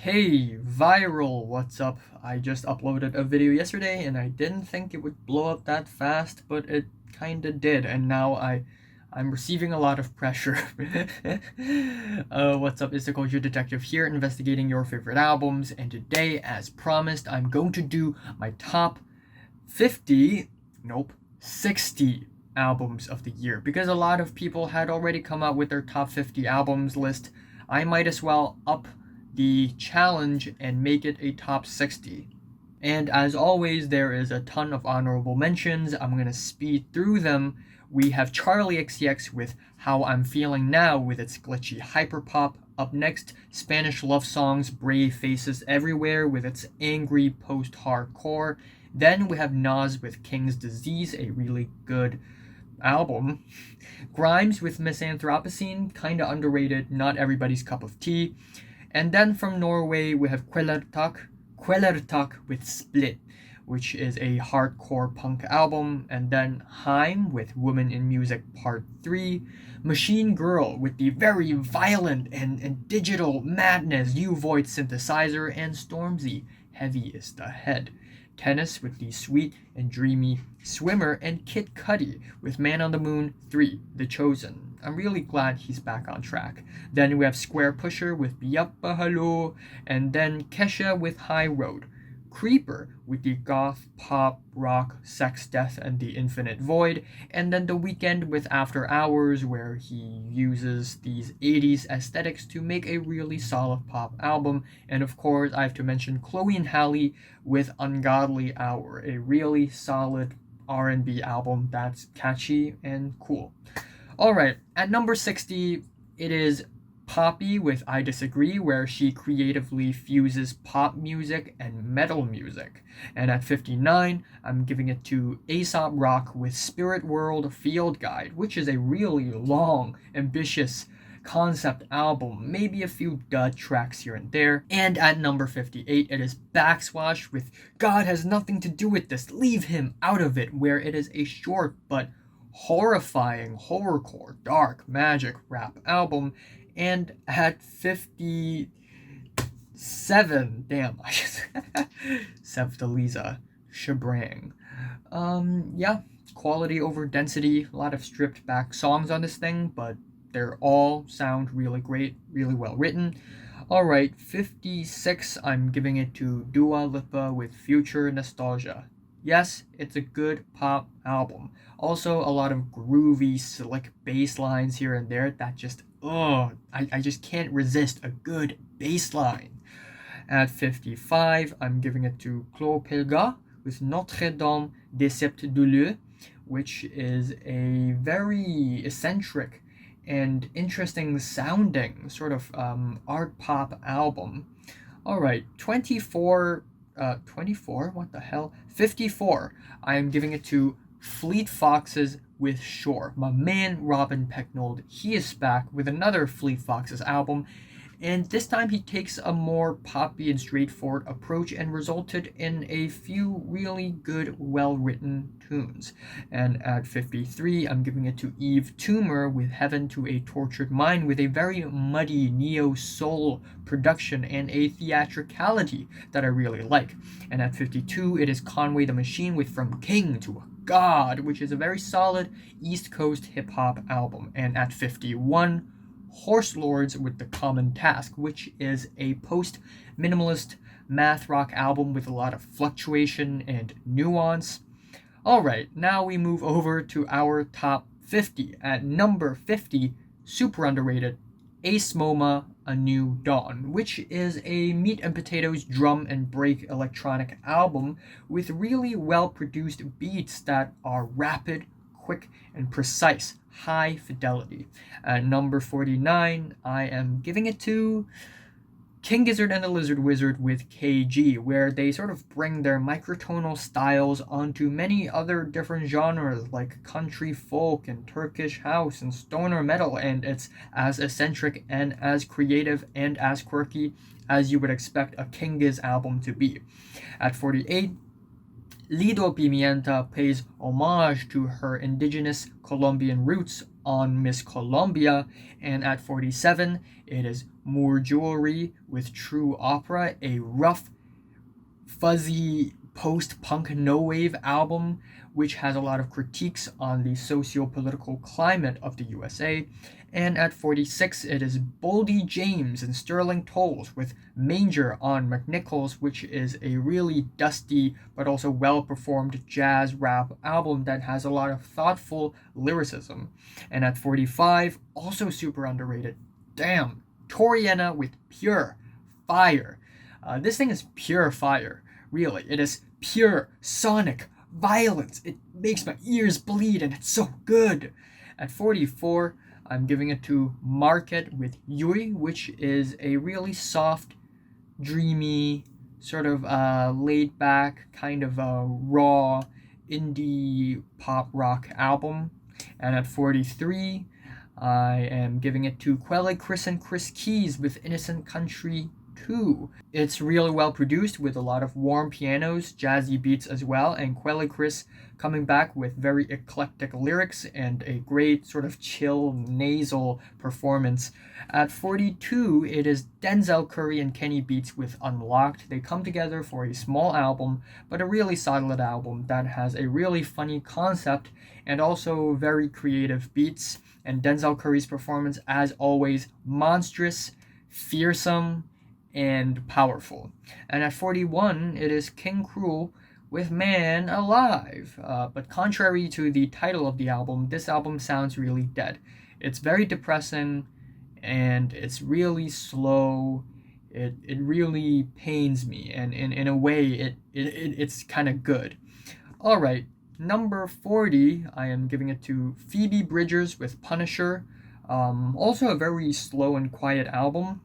Hey, viral, what's up? I just uploaded a video yesterday and I didn't think it would blow up that fast, but it kinda did, and now I'm receiving a lot of pressure. What's up? It's the Culture Detective here, investigating your favorite albums, and today, as promised, I'm going to do my top 50, nope, 60 albums of the year. Because a lot of people had already come out with their top 50 albums list, I might as well up the challenge and make it a top 60. And as always, there is a ton of honorable mentions. I'm gonna speed through them. We have Charli XCX with How I'm Feeling Now with its glitchy hyperpop. Up next, Spanish love songs Brave Faces Everywhere with its angry post-hardcore. Then we have Nas with King's Disease, a really good album. Grimes with Miss Anthropocene, kinda underrated, not everybody's cup of tea. And then from Norway, we have Kvelertak with Splid, which is a hardcore punk album. And then HAIM with Woman in Music Part 3. Machine Girl with the very violent and digital madness You Void Synthesizer. And Stormzy, Heavy is the Head. Tennis with the sweet and dreamy Swimmer, and Kid Cudi with Man on the Moon 3, The Chosen. I'm really glad he's back on track. Then we have Squarepusher with Biyappa Hello, and then Kesha with High Road. Creeper with the goth, pop, rock, sex, death, and the infinite void, and then The Weeknd with After Hours, where he uses these 80s aesthetics to make a really solid pop album. And of course, I have to mention Chloe and Halle with Ungodly Hour, a really solid R&B album that's catchy and cool. Alright, at number 60, it is Poppy with I Disagree, where she creatively fuses pop music and metal music. And at 59, I'm giving it to Aesop Rock with Spirit World Field Guide, which is a really long, ambitious concept album, maybe a few dud tracks here and there. And at number 58, it is Backxwash with God Has Nothing to Do with This, Leave Him Out of It, where it is a short but horrifying horrorcore dark magic rap album. And at 57, damn, I just Sevdaliza, Shabrang. Yeah, quality over density, a lot of stripped back songs on this thing, but they're all sound really great, really well written. Alright, 56, I'm giving it to Dua Lipa with Future Nostalgia. Yes, it's a good pop album. Also, a lot of groovy, slick bass lines here and there that just, I just can't resist a good bass line. At 55, I'm giving it to Klô Pelgag with Notre-Dame-Des-Sept-Douleur, which is a very eccentric and interesting sounding sort of art pop album. Alright, 24, what the hell? 54, I am giving it to Fleet Foxes with Shore. My man Robin Pecknold, he is back with another Fleet Foxes album, and this time he takes a more poppy and straightforward approach and resulted in a few really good, well-written tunes. And at 53, I'm giving it to Yves Tumor with Heaven to a Tortured Mind, with a very muddy neo-soul production and a theatricality that I really like. And at 52, it is Conway the Machine with From King to God, which is a very solid East Coast hip-hop album. And at 51, Horse Lords with The Common Task, which is a post-minimalist math rock album with a lot of fluctuation and nuance. Alright, now we move over to our top 50. At number 50, super underrated, AceMoMa, A New Dawn, which is a meat and potatoes drum and break electronic album with really well-produced beats that are rapid, quick, and precise. High fidelity. At number 49, I am giving it to King Gizzard and the Lizard Wizard with KG, where they sort of bring their microtonal styles onto many other different genres like country folk and Turkish house and stoner metal, and it's as eccentric and as creative and as quirky as you would expect a King Giz album to be. At 48, Lido Pimienta pays homage to her indigenous Colombian roots on Miss Colombia, and at 47, it is More Jewelry with True Opera, a rough, fuzzy post-punk no-wave album which has a lot of critiques on the socio-political climate of the USA. And at 46, it is Boldy James and Sterling Tolles with Manger on McNichols, which is a really dusty but also well-performed jazz rap album that has a lot of thoughtful lyricism. And at 45, also super underrated, damn, Toriana with Pure Fire. This thing is pure fire, really. It is pure sonic violence. It makes my ears bleed and it's so good. At 44, I'm giving it to Market with Yui, which is a really soft, dreamy, sort of laid back, kind of raw indie pop rock album. And at 43, I am giving it to Quelle Chris and Chris Keys with Innocent Country 2. It's really well produced with a lot of warm pianos, jazzy beats as well, and Quelle Chris coming back with very eclectic lyrics and a great sort of chill nasal performance. At 42, it is Denzel Curry and Kenny Beats with Unlocked. They come together for a small album, but a really solid album that has a really funny concept and also very creative beats. And Denzel Curry's performance, as always, monstrous, fearsome, and powerful. And at 41, it is King Cruel with Man Alive. But contrary to the title of the album, this album sounds really dead. It's very depressing and it's really slow. It really pains me, and in a way it's kind of good. Alright, number 40, I am giving it to Phoebe Bridgers with Punisher. Also a very slow and quiet album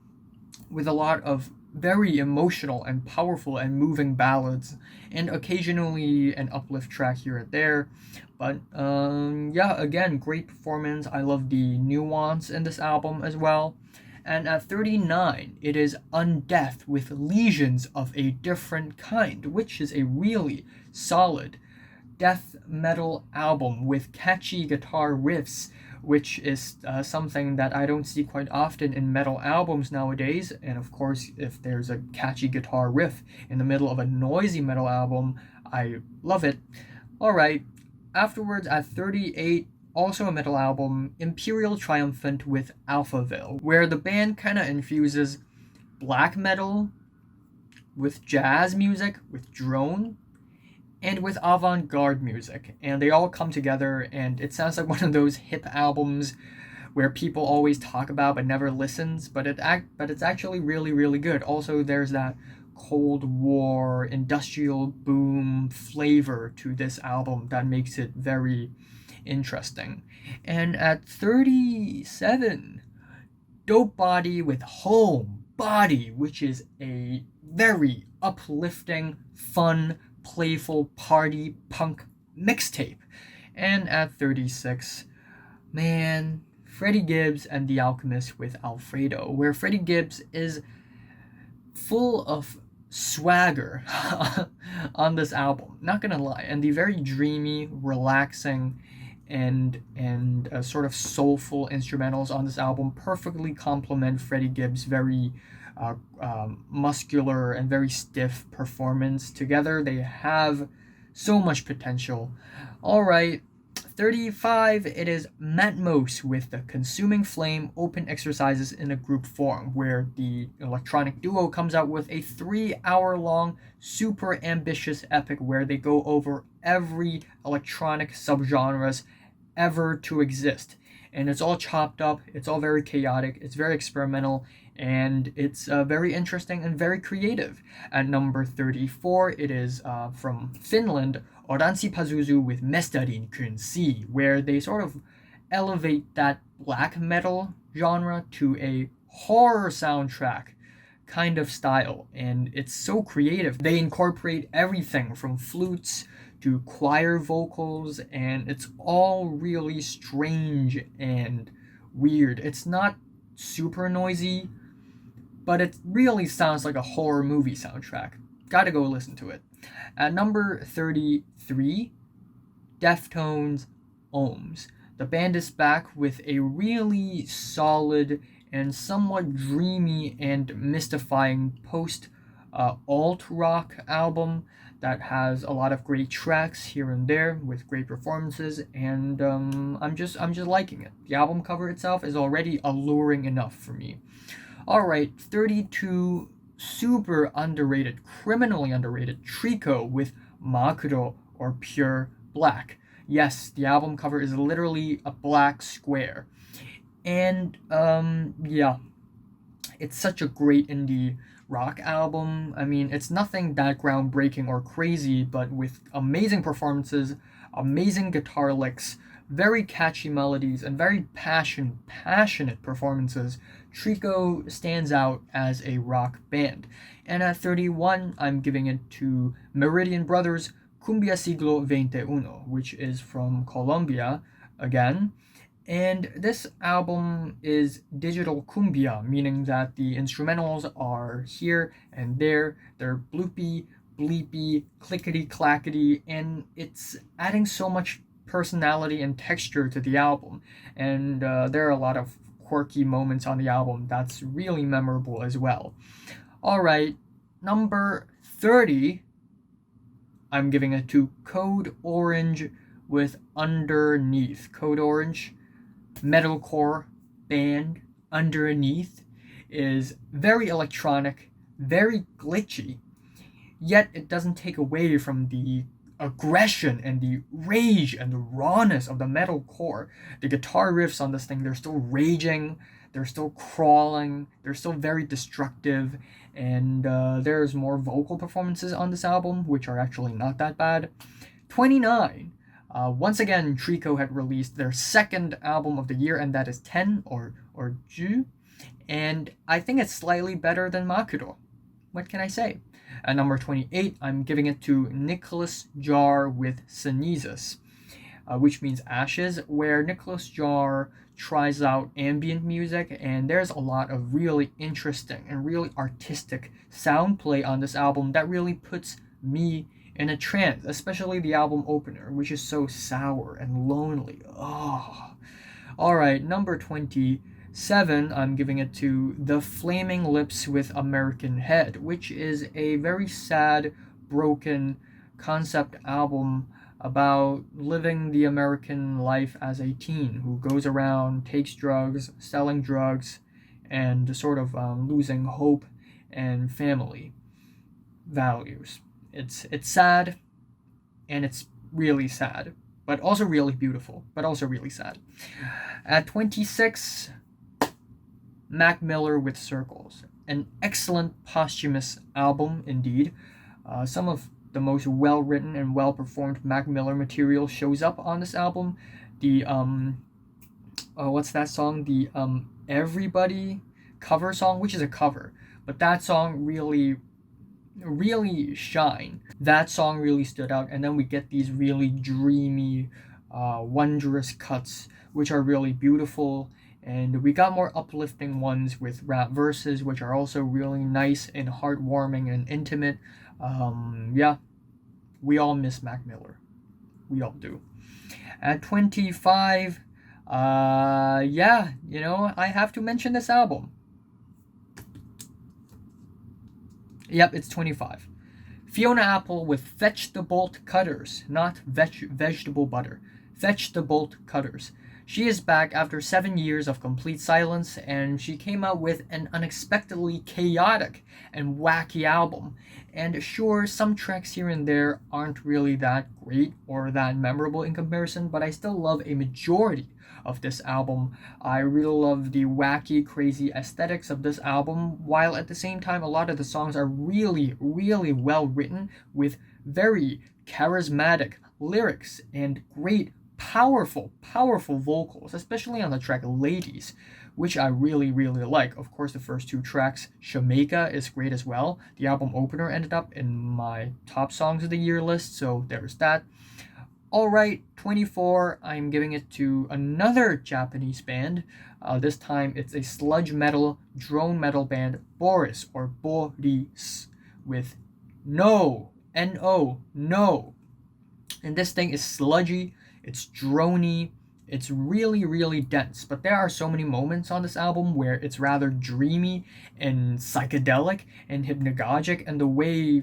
with a lot of very emotional and powerful and moving ballads, and occasionally an uplift track here and there. But yeah, again, great performance. I love the nuance in this album as well. And at 39, it is Undeath with Lesions of a Different Kind, which is a really solid death metal album with catchy guitar riffs, which is something that I don't see quite often in metal albums nowadays. And of course, if there's a catchy guitar riff in the middle of a noisy metal album, I love it. Alright, afterwards at 38, also a metal album, Imperial Triumphant with Alphaville, where the band kind of infuses black metal with jazz music, with drone, and with avant-garde music, and they all come together, and it sounds like one of those hip albums where people always talk about but never listens, but it's actually really good. Also, there's that Cold War industrial boom flavor to this album that makes it very interesting. And at 37, Dope Body with Home Body, which is a very uplifting, fun, playful party punk mixtape. And at 36, man, Freddie Gibbs and The Alchemist with Alfredo, where Freddie Gibbs is full of swagger on this album, not gonna lie, and the very dreamy, relaxing, and sort of soulful instrumentals on this album perfectly complement Freddie Gibbs' very muscular and very stiff performance. Together they have so much potential. Alright, 35, it is Matmos with the Consuming Flame open exercises in a group form, where the electronic duo comes out with a 3-hour-long super ambitious epic where they go over every electronic subgenres ever to exist. And it's all chopped up, it's all very chaotic, it's very experimental, and it's very interesting and very creative. At number 34, it is from Finland, Oranssi Pazuzu with Mestarin Kunsi, where they sort of elevate that black metal genre to a horror soundtrack kind of style, and it's so creative. They incorporate everything from flutes to choir vocals, and it's all really strange and weird. It's not super noisy, but it really sounds like a horror movie soundtrack. Gotta go listen to it. At number 33, Deftones' Ohms. The band is back with a really solid and somewhat dreamy and mystifying post alt rock album that has a lot of great tracks here and there with great performances, and I'm just liking it. The album cover itself is already alluring enough for me. All right, 32, super underrated, criminally underrated, Trico with Makuro, or Pure Black. Yes, the album cover is literally a black square. And yeah, it's such a great indie rock album. I mean, it's nothing that groundbreaking or crazy, but with amazing performances, amazing guitar licks, very catchy melodies, and very passionate performances, Trico stands out as a rock band. And at 31, I'm giving it to Meridian Brothers' Cumbia Siglo XXI, which is from Colombia again. And this album is digital cumbia, meaning that the instrumentals are here and there. They're bloopy, bleepy, clickety clackety, and it's adding so much personality and texture to the album. And there are a lot of quirky moments on the album that's really memorable as well. All right, number 30, I'm giving it to Code Orange with Underneath. Code Orange, metalcore band Underneath, is very electronic, very glitchy, yet it doesn't take away from the aggression and the rage and the rawness of the metalcore. The guitar riffs on this thing, they're still raging, they're still crawling, they're still very destructive, and there's more vocal performances on this album, which are actually not that bad. 29, once again, Trico had released their second album of the year, and that is 10 or Ju, and I think it's slightly better than Makuro. What can I say? At number 28, I'm giving it to Nicholas Jar with Cenizas, which means ashes, where Nicholas Jar tries out ambient music, and there's a lot of really interesting and really artistic sound play on this album that really puts me in a trance, especially the album opener, which is so sour and lonely. Oh. Alright, number 27, I'm giving it to The Flaming Lips with American Head, which is a very sad, broken concept album about living the American life as a teen who goes around, takes drugs, selling drugs, and sort of losing hope and family values. It's sad, and it's really sad, but also really beautiful, but also really sad. At 26, Mac Miller with Circles, an excellent posthumous album indeed. Some of the most well-written and well-performed Mac Miller material shows up on this album. The what's that song? The Everybody cover song, which is a cover, but that song really shine. That song really stood out, and then we get these really dreamy, wondrous cuts, which are really beautiful, and we got more uplifting ones with rap verses, which are also really nice and heartwarming and intimate. Yeah, we all miss Mac Miller. We all do. At 25, yeah, you know, I have to mention this album. Yep, it's 25. Fiona Apple with Fetch the Bolt Cutters, not vegetable butter. Fetch the Bolt Cutters. She is back after 7 years of complete silence, and she came out with an unexpectedly chaotic and wacky album. And sure, some tracks here and there aren't really that great or that memorable in comparison, but I still love a majority of this album. I really love the wacky, crazy aesthetics of this album, while at the same time a lot of the songs are really well written with very charismatic lyrics and great powerful vocals, especially on the track Ladies, which I really like. Of course, the first two tracks, Jamaica, is great as well. The album opener ended up in my top songs of the year list, so there's that. Alright, 24, I'm giving it to another Japanese band. This time it's a sludge metal, drone metal band, Boris, or Boris, with No, N-O, No. And this thing is sludgy, it's droney, It's really, really dense, but there are so many moments on this album where it's rather dreamy and psychedelic and hypnagogic, and the way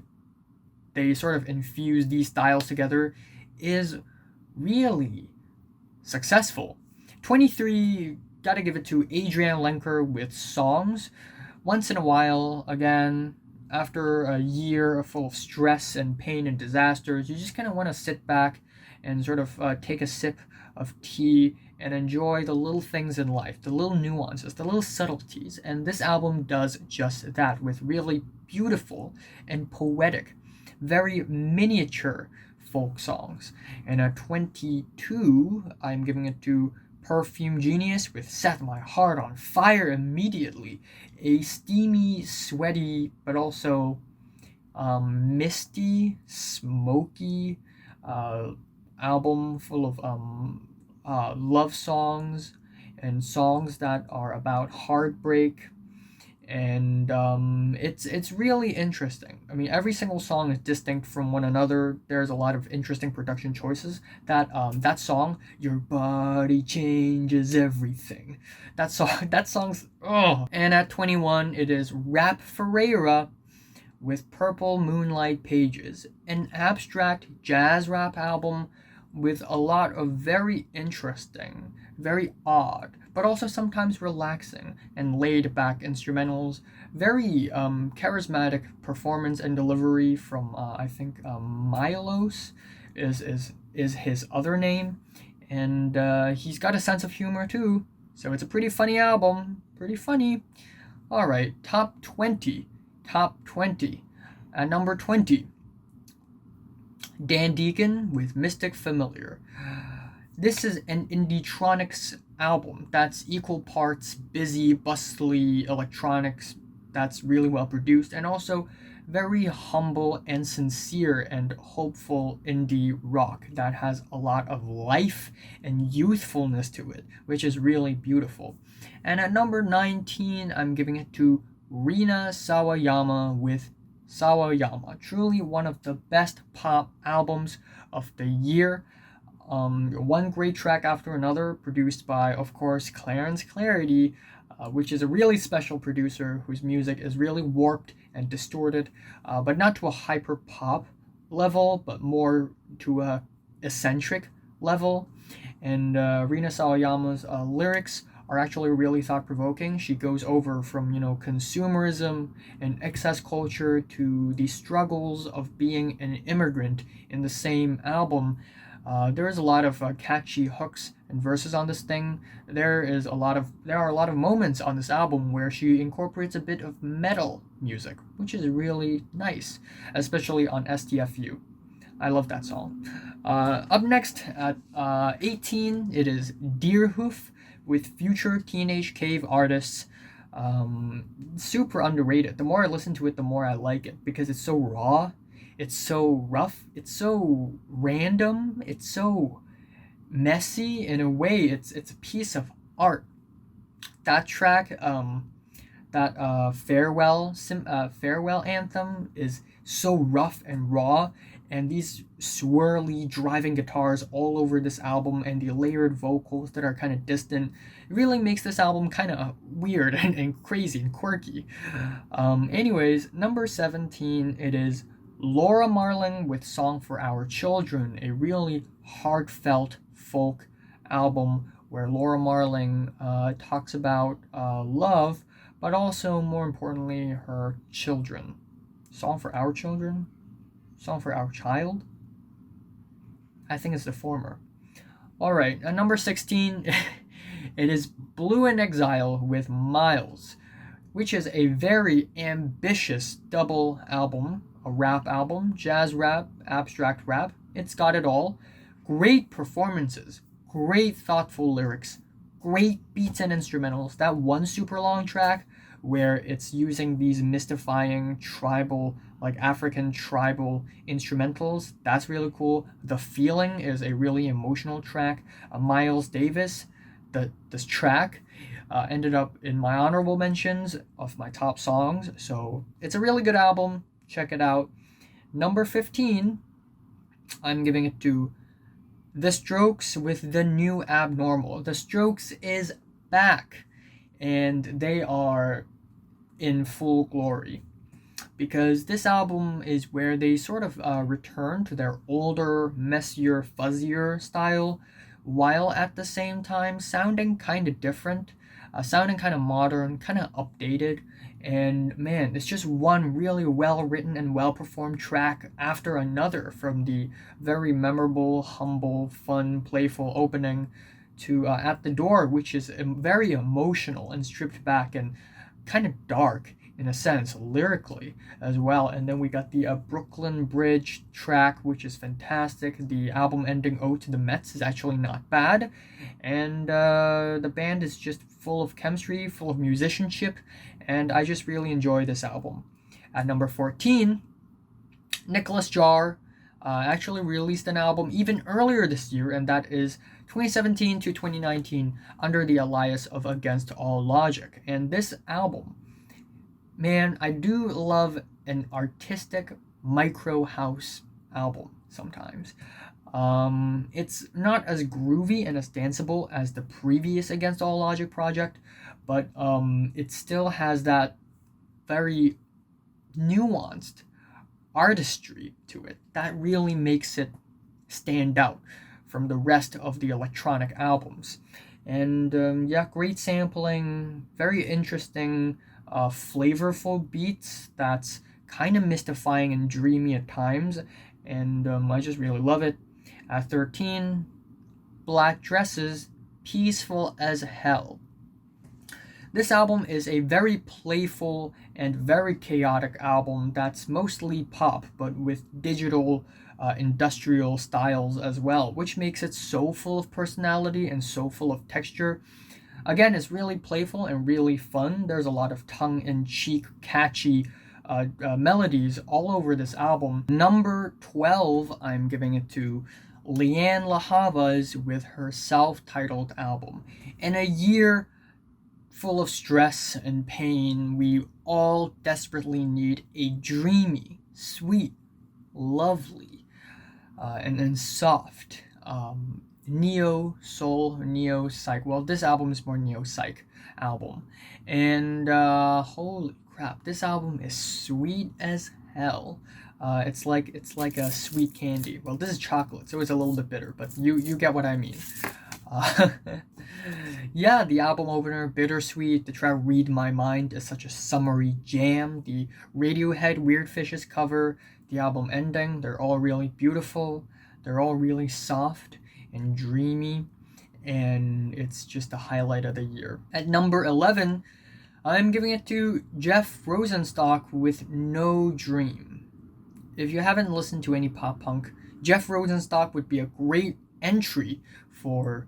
they sort of infuse these styles together is really successful. 23, gotta give it to Adrian Lenker with Songs. Once in a while, again, after a year full of stress and pain and disasters, you just kind of want to sit back and sort of take a sip of tea and enjoy the little things in life, the little nuances, the little subtleties. And this album does just that with really beautiful and poetic, very miniature folk songs. And at 22, I'm giving it to Perfume Genius with Set My Heart on Fire Immediately. A steamy, sweaty, but also misty, smoky album full of love songs and songs that are about heartbreak, and it's really interesting. I mean, every single song is distinct from one another. There's a lot of interesting production choices. That song, Your Body Changes Everything. That song's oh. And at 21, it is Rap Ferreira with Purple Moonlight Pages, an abstract jazz rap album with a lot of very interesting, very odd, but also sometimes relaxing and laid back instrumentals. Very charismatic performance and delivery from I think Milos is his other name, and he's got a sense of humor too. So it's a pretty funny album, pretty funny. All right, top 20. At number 20, Dan Deacon with Mystic Familiar. This is an Indietronics album that's equal parts busy, bustly electronics that's really well produced, and also very humble and sincere and hopeful indie rock that has a lot of life and youthfulness to it, which is really beautiful. And at number 19, I'm giving it to Rina Sawayama with Sawayama. Truly one of the best pop albums of the year. One great track after another, produced by, of course, Clarence Clarity, which is a really special producer whose music is really warped and distorted, but not to a hyper pop level, but more to a eccentric level. And Rina Sawayama's lyrics are actually really thought-provoking. She goes over from, consumerism and excess culture to the struggles of being an immigrant in the same album. There is a lot of catchy hooks and verses on this thing. There are a lot of moments on this album where she incorporates a bit of metal music, which is really nice, especially on STFU. I love that song. Up next at 18, it is Deerhoof with Future Teenage Cave Artists. Super underrated. The more I listen to it, the more I like it because it's so raw. It's so rough, it's so random, it's so messy. In a way, it's a piece of art. That track, that farewell anthem is so rough and raw, and these swirly driving guitars all over this album and the layered vocals that are kind of distant really makes this album kind of weird and crazy and quirky. Anyways, number 17, it is Laura Marling with Song for Our Children, a really heartfelt folk album where Laura Marling talks about love, but also, more importantly, her children. Song for Our Children? Song for Our Child? I think it's the former. Alright, at number 16, it is Blue in Exile with Miles, which is a very ambitious double album. A rap album, jazz rap, abstract rap. It's got it all. Great performances, great thoughtful lyrics, great beats and instrumentals. That one super long track where it's using these mystifying tribal, like African tribal instrumentals, that's really cool. The Feeling is a really emotional track. Miles Davis, this track ended up in my honorable mentions of my top songs, so it's a really good album. Check it out. Number 15, I'm giving it to The Strokes with the new Abnormal. The Strokes is back, and they are in full glory, because this album is where they sort of return to their older, messier, fuzzier style, while at the same time sounding kind of different, sounding kind of modern, kind of updated. And man, it's just one really well written and well performed track after another, from the very memorable, humble, fun, playful opening to At the Door, which is very emotional and stripped back and kind of dark in a sense, lyrically as well. And then we got the Brooklyn Bridge track, which is fantastic. The album ending Ode to the Mets is actually not bad. And the band is just full of chemistry, full of musicianship, and I just really enjoy this album. At number 14, Nicholas Jar actually released an album even earlier this year, and that is 2017 to 2019 under the alias of Against All Logic. And this album, man, I do love an artistic micro house album sometimes. It's not as groovy and as danceable as the previous Against All Logic project, but it still has that very nuanced artistry to it that really makes it stand out from the rest of the electronic albums. And yeah, great sampling, very interesting, flavorful beats that's kind of mystifying and dreamy at times, and I just really love it. At 13, Black Dresses, Peaceful as Hell. This album is a very playful and very chaotic album that's mostly pop, but with digital industrial styles as well, which makes it so full of personality and so full of texture. Again, it's really playful and really fun. There's a lot of tongue-in-cheek, catchy melodies all over this album. Number 12, I'm giving it to Lianne La Havas with her self-titled album. In a year full of stress and pain, we all desperately need a dreamy, sweet, lovely, and soft neo soul, neo psych. Well, this album is more neo psych album, and holy crap, this album is sweet as hell. It's like a sweet candy. Well, this is chocolate, so it's a little bit bitter, but you get what I mean. Yeah, the album opener, Bittersweet. The track Read My Mind is such a summery jam. The Radiohead Weird Fishes cover, the album ending, they're all really beautiful. They're all really soft and dreamy, and it's just a highlight of the year. At number 11, I'm giving it to Jeff Rosenstock with No Dream. If you haven't listened to any pop punk, Jeff Rosenstock would be a great entry for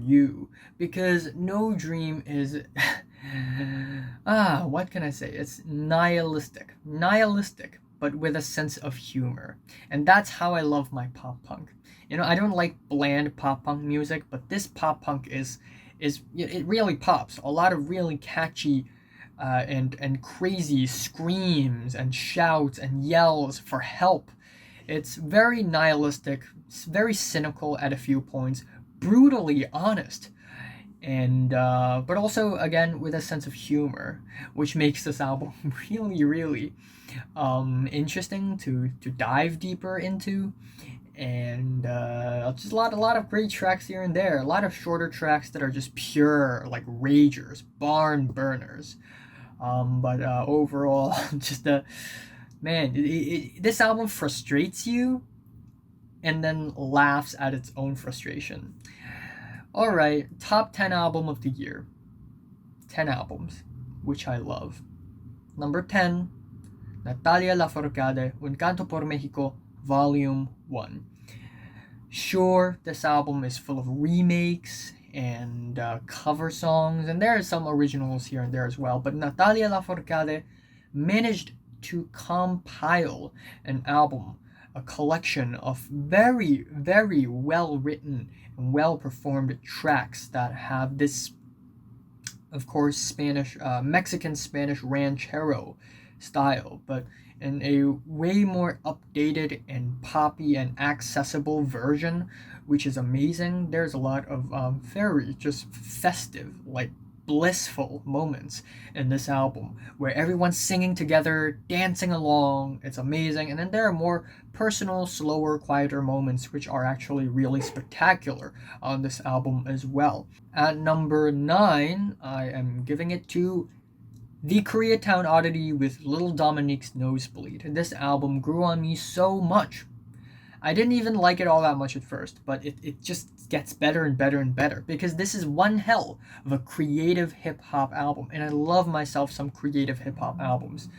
you, because No Dream is what can I say? It's nihilistic, but with a sense of humor, and that's how I love my pop punk. You know, I don't like bland pop punk music, but this pop punk is it really pops. A lot of really catchy and crazy screams and shouts and yells for help. It's very nihilistic, very cynical at a few points, brutally honest, and but also again with a sense of humor, which makes this album really interesting to dive deeper into. And just a lot of great tracks here and there, a lot of shorter tracks that are just pure like ragers, barn burners. But overall, just man, this album frustrates you and then laughs at its own frustration. Alright, top 10 album of the year. 10 albums, which I love. Number 10, Natalia Lafourcade, Un Canto por Mexico, Volume 1. Sure, this album is full of remakes and cover songs, and there are some originals here and there as well, but Natalia Lafourcade managed to compile an album, a collection of very well written and well performed tracks that have this, of course, Mexican Spanish ranchero style, but in a way more updated and poppy and accessible version, which is amazing. There's a lot of very just festive, like blissful moments in this album where everyone's singing together, dancing along. It's amazing. And then there are more personal, slower, quieter moments which are actually really spectacular on this album as well. At number 9, I am giving it to The Koreatown Oddity with Little Dominique's Nosebleed. This album grew on me so much. I didn't even like it all that much at first, but it just gets better and better and better because this is one hell of a creative hip hop album, and I love myself some creative hip hop albums.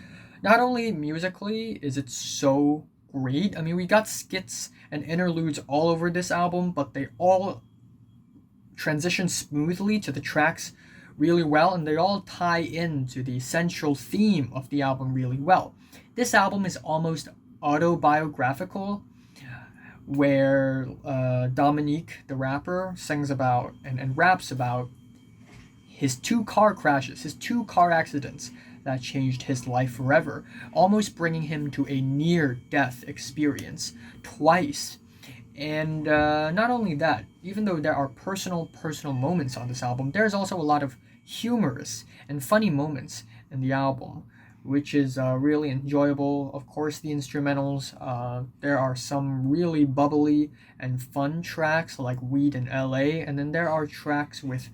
Not only musically is it so great, I mean, we got skits and interludes all over this album, but they all transition smoothly to the tracks really well, and they all tie into the central theme of the album really well. This album is almost autobiographical, where Dominique, the rapper, sings about and raps about his 2 car crashes, his 2 car accidents that changed his life forever, almost bringing him to a near-death experience twice. And not only that, even though there are personal moments on this album, there's also a lot of humorous and funny moments in the album, which is really enjoyable. Of course, the instrumentals, there are some really bubbly and fun tracks like Weed in LA, and then there are tracks with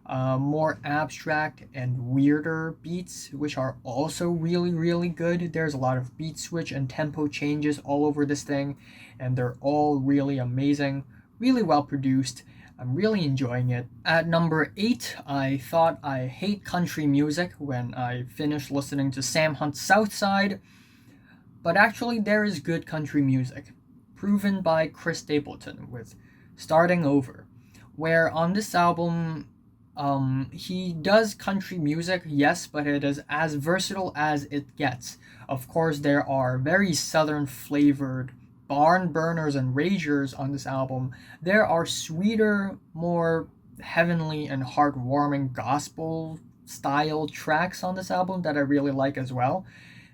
more abstract and weirder beats, which are also really good. There's a lot of beat switch and tempo changes all over this thing, and they're all really amazing, really well produced. I'm really enjoying it. At number 8, I thought I hate country music when I finished listening to Sam Hunt's Southside, but actually there is good country music, proven by Chris Stapleton with Starting Over, where on this album, he does country music, yes, but it is as versatile as it gets. Of course, there are very southern flavored barn burners and ragers on this album. There are sweeter, more heavenly and heartwarming gospel style tracks on this album that I really like as well.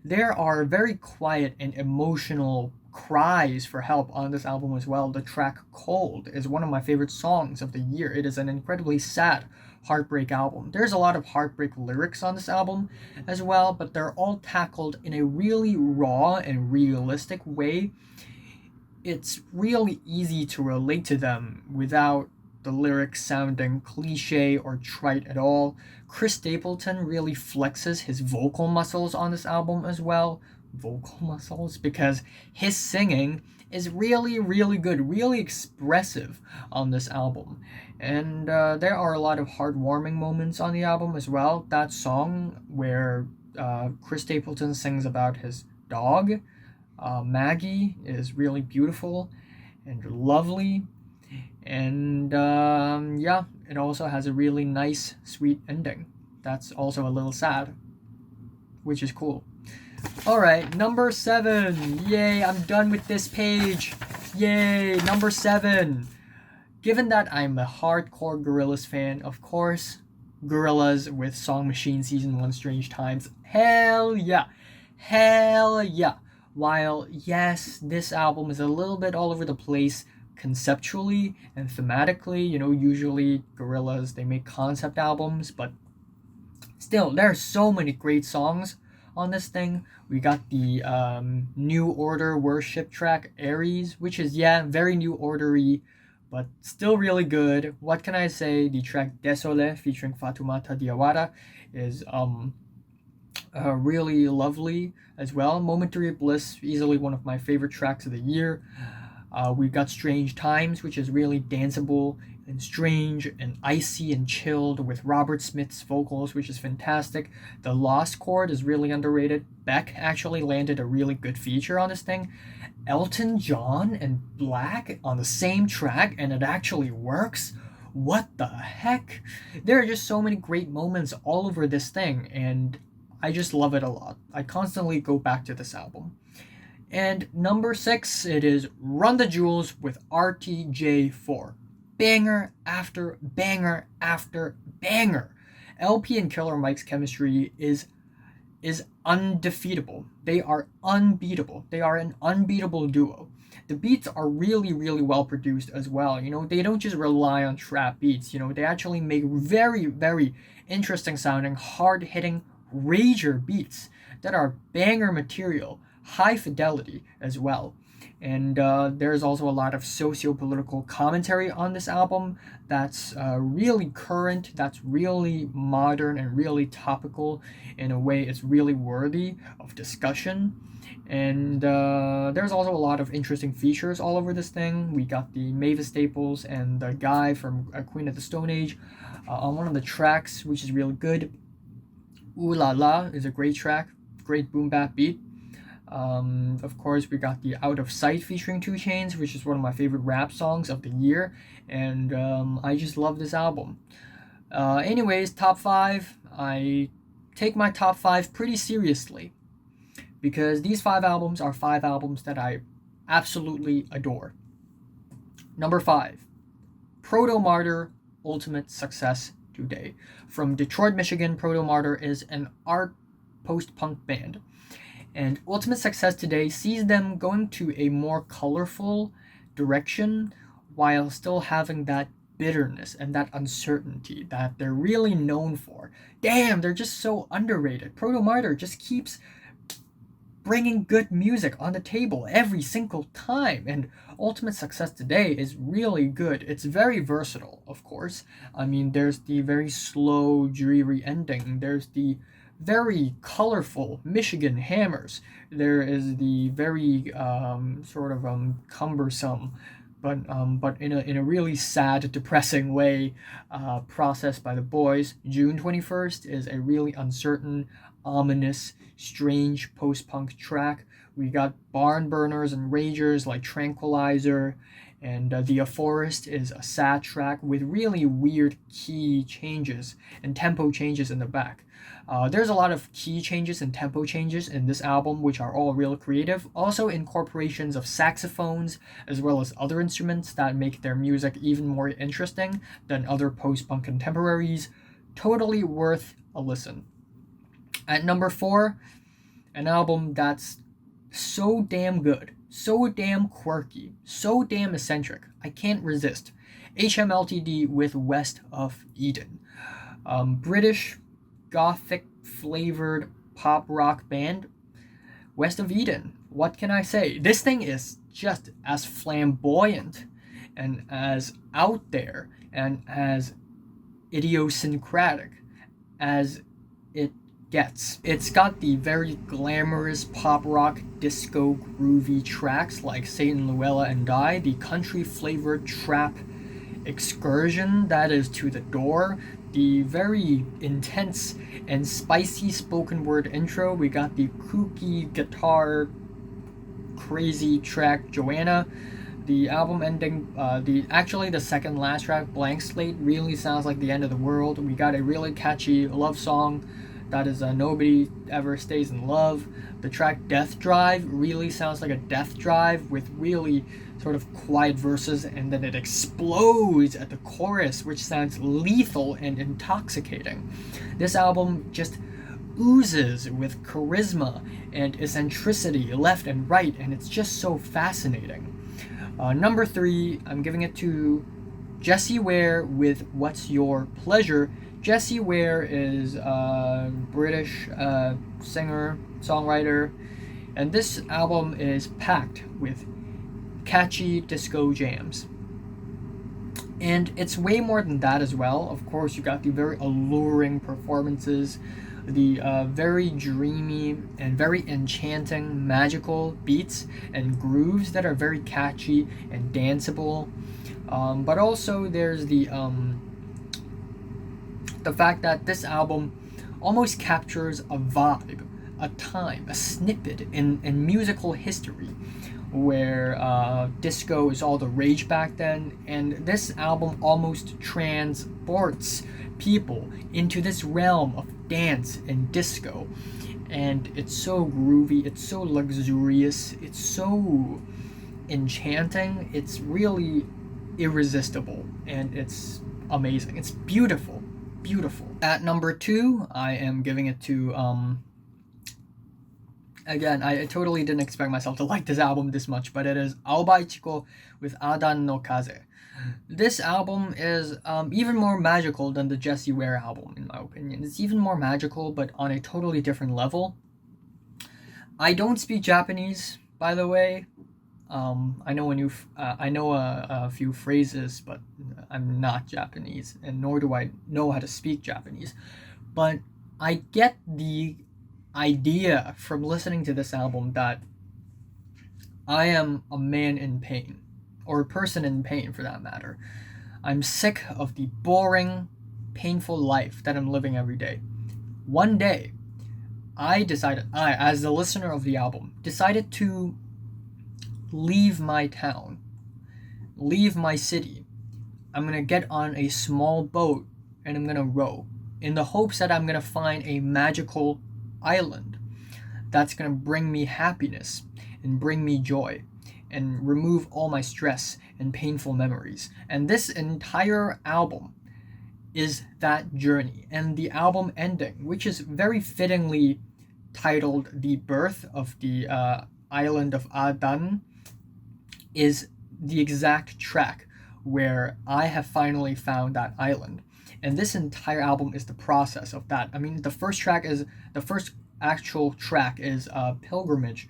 There are very quiet and emotional cries for help on this album as well. The track Cold is one of my favorite songs of the year. It is an incredibly sad heartbreak album. There's a lot of heartbreak lyrics on this album as well, but they're all tackled in a really raw and realistic way. It's really easy to relate to them without the lyrics sounding cliche or trite at all. Chris Stapleton really flexes his vocal muscles on this album as well. Vocal muscles? Because his singing is really good, really expressive on this album. And there are a lot of heartwarming moments on the album as well. That song where Chris Stapleton sings about his dog, Maggie, is really beautiful and lovely. And yeah, it also has a really nice, sweet ending. That's also a little sad, which is cool. Alright, number 7. Yay, I'm done with this page. Yay, number 7. Given that I'm a hardcore Gorillaz fan, of course, Gorillaz with Song Machine Season 1 Strange Times. Hell yeah. Hell yeah. While, yes, this album is a little bit all over the place conceptually and thematically, usually Gorillaz, they make concept albums, but still, there are so many great songs on this thing. We got the New Order worship track, Aries, which is, very New Order-y, but still really good. What can I say? The track Désolé featuring Fatoumata Diawara is really lovely as well. Momentary Bliss, easily one of my favorite tracks of the year. We've got Strange Times, which is really danceable and strange and icy and chilled with Robert Smith's vocals, which is fantastic. The Lost Chord is really underrated. Beck actually landed a really good feature on this thing. Elton John and Black on the same track, and it actually works. What the heck? There are just so many great moments all over this thing, and I just love it a lot. I constantly go back to this album. And number 6, it is Run the Jewels with RTJ4. Banger after banger after banger. LP and Killer Mike's chemistry is is undefeatable. They are unbeatable. They are an unbeatable duo. The beats are really, really well produced as well. You know, they don't just rely on trap beats. You know, they actually make very, very interesting sounding, hard hitting rager beats that are banger material, high fidelity as well. And there's also a lot of socio-political commentary on this album that's really current, that's really modern and really topical. In a way, it's really worthy of discussion. And there's also a lot of interesting features all over this thing. We got the Mavis Staples and the guy from Queen of the Stone Age on one of the tracks, which is really good. Ooh La La is a great track, great boom bap beat. Of course, we got the Out of Sight featuring 2 Chainz, which is one of my favorite rap songs of the year, and I just love this album. Anyways, top 5. I take my top 5 pretty seriously because these 5 albums are 5 albums that I absolutely adore. Number 5, Proto Martyr, Ultimate Success Today. From Detroit, Michigan, Proto Martyr is an art post-punk band. And Ultimate Success Today sees them going to a more colorful direction while still having that bitterness and that uncertainty that they're really known for. Damn, they're just so underrated. Proto Martyr just keeps bringing good music on the table every single time, and Ultimate Success Today is really good. It's very versatile, of course. I mean, there's the very slow, dreary ending. There's the very colorful Michigan hammers. There is the very cumbersome, but in a really sad, depressing way, processed by the boys. June 21st is a really uncertain, ominous, strange post-punk track. We got barn burners and ragers like Tranquilizer, and The Forest is a sad track with really weird key changes and tempo changes in the back. There's a lot of key changes and tempo changes in this album, which are all real creative. Also incorporations of saxophones as well as other instruments that make their music even more interesting than other post-punk contemporaries. Totally worth a listen. At number 4, an album that's so damn good, so damn quirky, so damn eccentric, I can't resist. HMLTD with West of Eden. British gothic flavored pop rock band, West of Eden. What can I say? This thing is just as flamboyant and as out there and as idiosyncratic as it gets. It's got the very glamorous pop rock disco groovy tracks like Satan, Luella, and Die, the country flavored trap excursion that is To the Door, the very intense and spicy spoken word intro. We got the kooky guitar crazy track Joanna. The album ending, the second last track, Blank Slate, really sounds like the end of the world. We got a really catchy love song that is Nobody Ever Stays in Love. The track Death Drive really sounds like a death drive with really sort of quiet verses, and then it explodes at the chorus, which sounds lethal and intoxicating. This album just oozes with charisma and eccentricity left and right, and it's just so fascinating. Number 3, I'm giving it to Jessie Ware with What's Your Pleasure. Jessie Ware is a British singer, songwriter, and this album is packed with catchy disco jams. And it's way more than that as well. Of course, you got the very alluring performances, the very dreamy and very enchanting magical beats and grooves that are very catchy and danceable. But also there's the fact that this album almost captures a vibe, a time, a snippet in musical history where disco is all the rage back then, and this album almost transports people into this realm of dance and disco, and it's so groovy, it's so luxurious, it's so enchanting, it's really irresistible, and it's amazing, it's beautiful. At number 2, I am giving it to Again, I totally didn't expect myself to like this album this much, but it is Aobaichiko with Adan no Kaze. This album is even more magical than the Jessie Ware album, in my opinion. It's even more magical, but on a totally different level. I don't speak Japanese, by the way. I know a few phrases, but I'm not Japanese, and nor do I know how to speak Japanese. But I get the idea from listening to this album that I am a man in pain, or a person in pain for that matter. I'm sick of the boring, painful life that I'm living every day. One day, I, as the listener of the album, decided to leave my town, leave my city. I'm gonna get on a small boat and I'm gonna row in the hopes that I'm gonna find a magical island that's gonna bring me happiness and bring me joy and remove all my stress and painful memories. And this entire album is that journey. And the album ending, which is very fittingly titled The Birth of the Island of Adan, is the exact track where I have finally found that island. And this entire album is the process of that. I mean, the first actual track is Pilgrimage,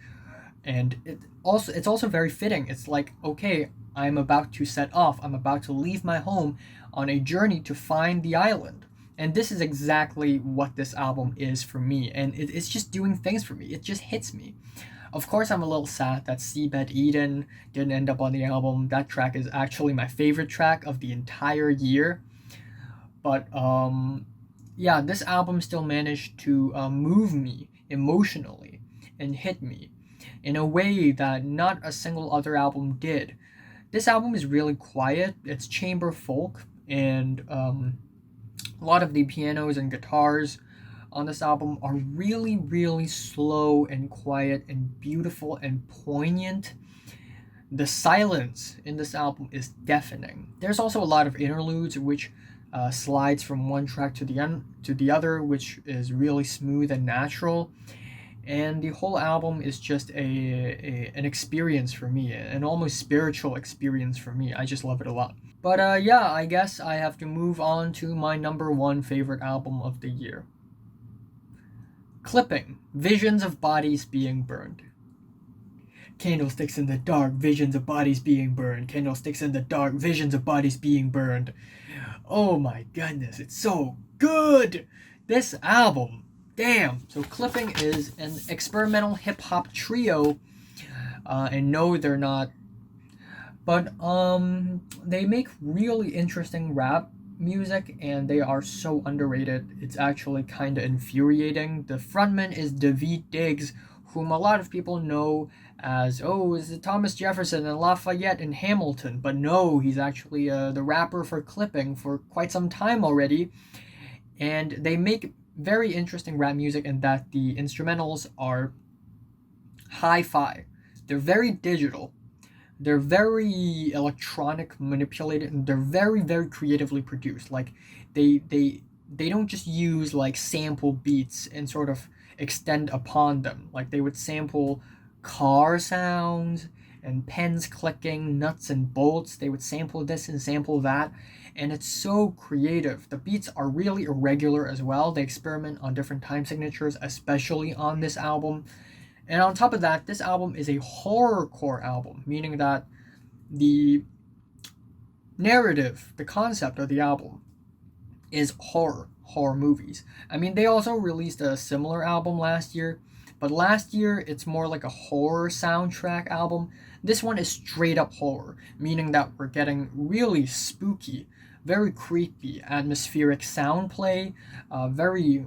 and it's also very fitting. It's like, okay, I'm about to set off. I'm about to leave my home on a journey to find the island. And this is exactly what this album is for me. And it's just doing things for me. It just hits me. Of course, I'm a little sad that Seabed Eden didn't end up on the album. That track is actually my favorite track of the entire year. But yeah, this album still managed to move me emotionally and hit me in a way that not a single other album did. This album is really quiet. It's chamber folk, and a lot of the pianos and guitars on this album are really, really slow and quiet and beautiful and poignant. The silence in this album is deafening. There's also a lot of interludes, which slides from one track to the other, which is really smooth and natural. And the whole album is just an experience for me, an almost spiritual experience for me. I just love it a lot. But yeah, I guess I have to move on to my number one favorite album of the year. Clipping, Visions of Bodies Being Burned. Candlesticks in the dark, visions of bodies being burned. Candlesticks in the dark, visions of bodies being burned. Oh my goodness, it's so good! This album, damn! So Clipping is an experimental hip-hop trio, and no, they're not. But they make really interesting rap music, and they are so underrated. It's actually kind of infuriating. The frontman is David Diggs, whom a lot of people know as, is it Thomas Jefferson and Lafayette and Hamilton? But no, he's actually the rapper for Clipping for quite some time already. And they make very interesting rap music in that the instrumentals are hi-fi. They're very digital. They're very electronic manipulated, and they're very, very creatively produced. Like they don't just use like sample beats and sort of extend upon them. Like they would sample car sounds and pens clicking, nuts and bolts. They would sample this and sample that, and it's so creative. The beats are really irregular as well. They experiment on different time signatures, especially on this album. And on top of that, this album is a horrorcore album, meaning that the narrative, the concept of the album is horror movies. I mean, they also released a similar album last year, but last year it's more like a horror soundtrack album. This one is straight up horror, meaning that we're getting really spooky, very creepy, atmospheric sound play, very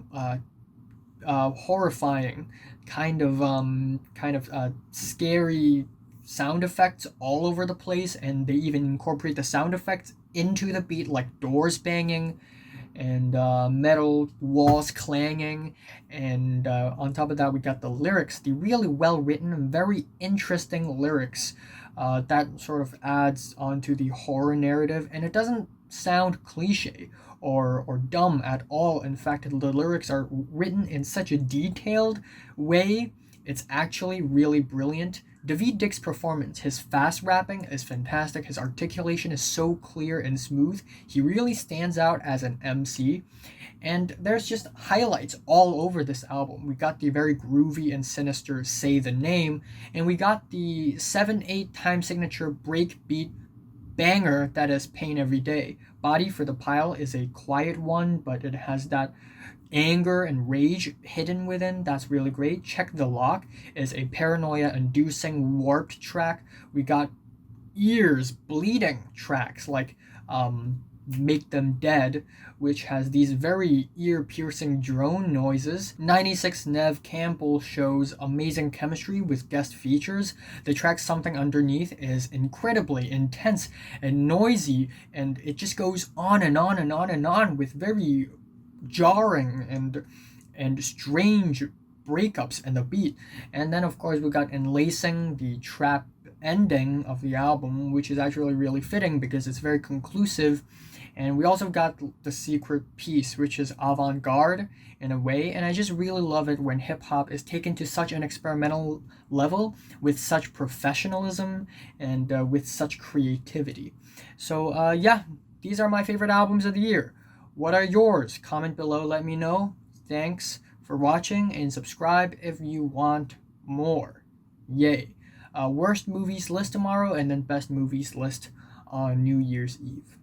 horrifying, kind of scary sound effects all over the place, and they even incorporate the sound effects into the beat, like doors banging and metal walls clanging. And on top of that, we got the lyrics, the really well written and very interesting lyrics that sort of adds onto the horror narrative, and it doesn't sound cliche or dumb at all. In fact, the lyrics are written in such a detailed way It's actually really brilliant. Daveed Diggs' performance, his fast rapping is fantastic. His articulation is so clear and smooth. He really stands out as an MC. And there's just highlights all over this album. We got the very groovy and sinister Say the Name, and we got the 7/8 time signature breakbeat banger that is Pain Every Day. Body for the Pile is a quiet one, but it has that anger and rage hidden within. That's really great. Check the Lock is a paranoia-inducing warped track. We got ears bleeding tracks like Make Them Dead, which has these very ear-piercing drone noises. 96 Nev Campbell shows amazing chemistry with guest features. The track Something Underneath is incredibly intense and noisy, and it just goes on and on and on and on with very jarring and strange breakups in the beat. And then of course we got Enlacing, the trap ending of the album, which is actually really fitting because it's very conclusive. And we also got The Secret Piece, which is avant-garde in a way, and I just really love it when hip-hop is taken to such an experimental level with such professionalism and with such creativity. So yeah, these are my favorite albums of the year. What are yours? Comment below, let me know. Thanks for watching, and subscribe if you want more. Yay. Worst movies list tomorrow, and then best movies list on New Year's Eve.